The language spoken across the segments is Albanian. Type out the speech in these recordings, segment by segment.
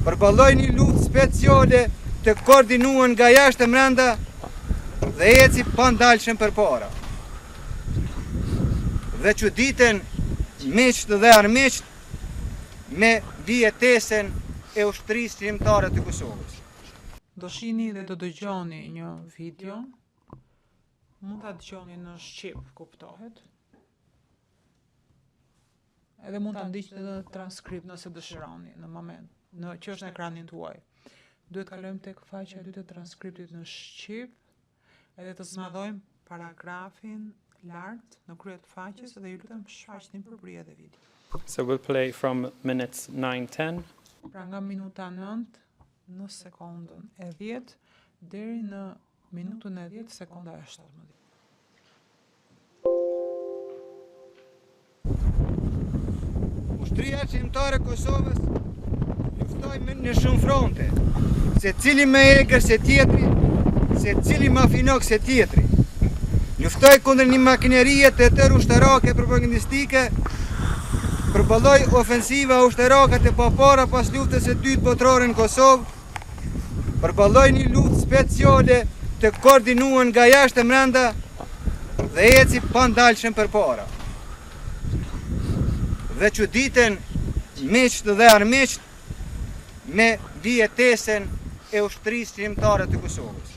përballoi një luftë speciale të koordinuar nga jashtë e brenda dhe eci pa ndalshëm përpara. Dhe çuditën miqt dhe armiqt me vjetesën e ushtrisë shqiptare të Kosovës. Do shihni dhe do dëgjoni një video. Mund ta dëgjoni në shqip, kuptohet. Edhe mund ta ndiqni në transkript nëse dëshironi në moment, që është në ekranin tuaj. Duhet kalojmë tek faqja e dytë e transkriptit në shqip, edhe të zmadhojmë paragrafin lart në krye të faqes dhe ju lutem shfaqni përpërje dhe video. So we'll play from minutes 9-10. Pra nga minuta 9 në sekondën e 10 deri në minutën e 10 sekonda e 17. Ushtria shqiptare e Kosovës luftoi në shumë fronte, se cili më egër se tjetri, se cili më finok se tjetri. Luftoi kundër një makinerie të tërë ushtarake propagandistike, përballoi ofensiva ushtarake të papara pas luftës së dytë botërore në Kosovë, përballoi një luftë speciale të koordinuar nga jashtë e brenda dhe eci pa ndalshëm përpara. Dhe çuditën miqt dhe armiqt me vjetesën e ushtrisë shqiptare të Kosovës,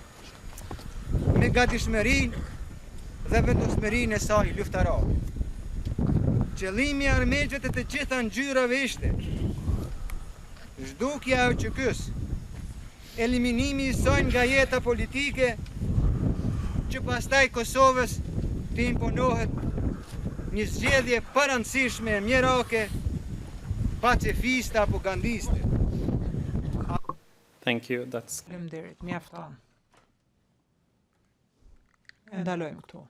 me gatishmërinë dhe vendosmërinë e saj luftarake. Qëllimi i armiqve të gjitha ngjyrave ishte zhdukja e QK-s, eliminimi i saj nga jeta politike, që pastaj Kosovës të imponohet një zgjedhje parancishme e mjerake, pacifiste apo gandiste. Thank you. That's Faleminderit, mjafton. E ndalojmë këtu.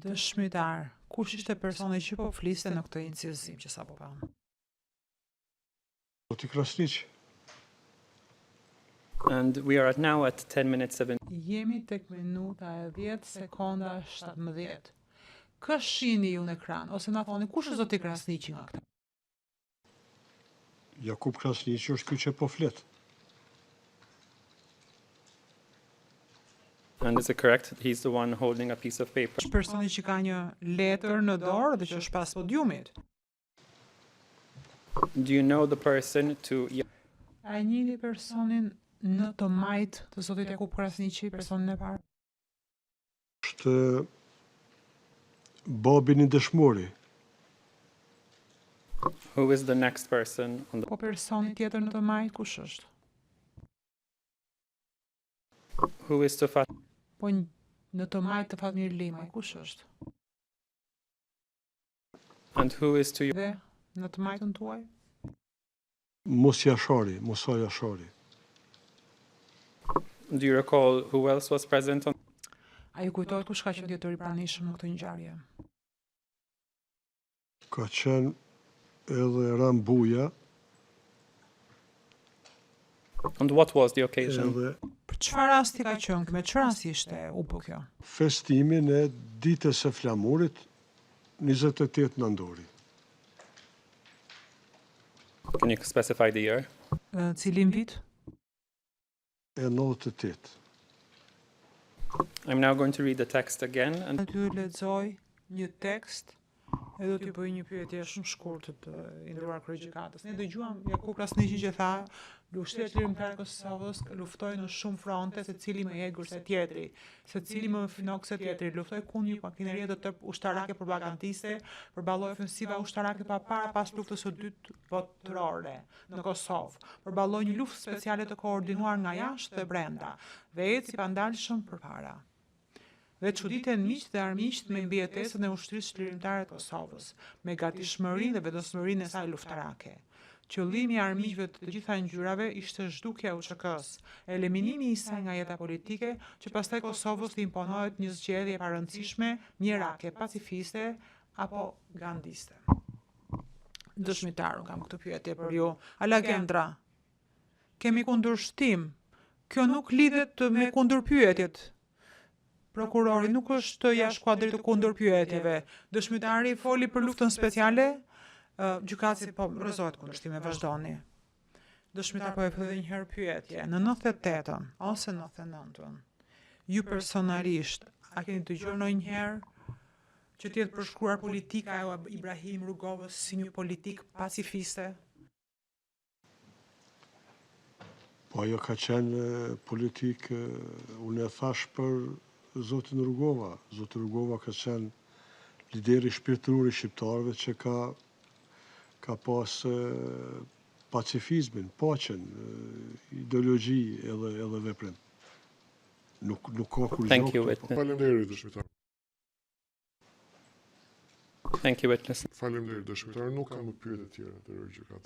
Dëshmitar, kush ishte personi që po fliste në këtë incizim që sapo pam? Zoti Krasniq. and we are now at 10 minutes 7. Jemi tek minuta e 10 sekonda 17. Kë shihni ju në ekran ose na thoni kush është zoti Krasniqi nga këta? Jakub Krasniqi është ky që po flet. And is it correct? He's the one holding a piece of paper. Është personi që ka një letër në dorë dhe që është pas podiumit. Do you know the person to... A e njihni personin në të majt të zotit Jakub Krasniqi, personin e parë? Është babin i dëshmori. Who is the next person on the... Po personi tjetër në të majt kush është? Who is to Fat... Po në të majt të Fatmir Limaj kush është? And who is to... Dhe në të majtën tuaj? Musa Jashari. Do you recall who else was present on... A ju kujtohet kush ka qenë tjetër i pranishëm në këtë ngjarje? Ka qenë edhe Rambuja, And what was the occasion? edhe Për çfarë rasti ka qenë? Me çfarë rasti ishte u bë kjo? festimin e ditës së flamurit 28 nëntori. Can you specify the year? Cilin vit? E 98. I'm now going to read the text again, and Aty lexoj një tekst e do t'i bëj një pyetje shumë shkurtër të nderuar kryegjykatës. Ne dëgjuam Jakub Krasniqi që tha, ushtria lirimtare e Kosovës luftoi në shumë fronte, secili më egër se tjetri, secili më finok se tjetri, luftoi kundër një makinerie të tërë ushtarake propagandiste, përballoi ofensiva ushtarake para pas luftës së dytë botërore në Kosovë, përballoi një luftë speciale të koordinuar nga jashtë dhe brenda, dhe eci pandalshëm përpara. Dhe çuditën miqt dhe armiqt me mbijetesën e ushtrisë lirimtare të Kosovës, me gatishmërinë dhe vendosmërinë e saj luftarake. Qëllimi i armiqve të gjitha ngjyrave ishte zhdukja e UÇK-s, eliminimi i saj nga jeta politike, që pastaj Kosovës të imponohet një zgjedhje e parëndësishme, mjerake, pacifiste apo gandiste. Dëshmitaru, kam këtë pyetje për ju. Alagendra, kemi kundërshtim. Kjo nuk lidhet me kundërpyetjet. Prokurori nuk është jashtë kuadrit të kundërpyetjeve. Dëshmitari foli për luftën speciale, gjykatësi po rrëzohet kundërshtime, vazhdoni. Dëshmitar po e filloi një herë pyetje. Në 98-ën ose 99-ën, ju personalisht a keni dëgjuar ndonjëherë që të jetë përshkruar politika e Ibrahim Rugovës si një politik pacifiste? Po ajo ka qenë politikë, unë e thash për zotin Rugova. Zoti Rugova ka qenë lideri shpirtëror i shqiptarëve që ka pas pacifizmin, paqen, ideologji edhe veprim. Nuk ka kur Thank you, gjë. witness. Faleminderit dëshmitar. Thank you, witness. Faleminderit dëshmitar. Nuk kam më pyetje të tjera të gjykatës.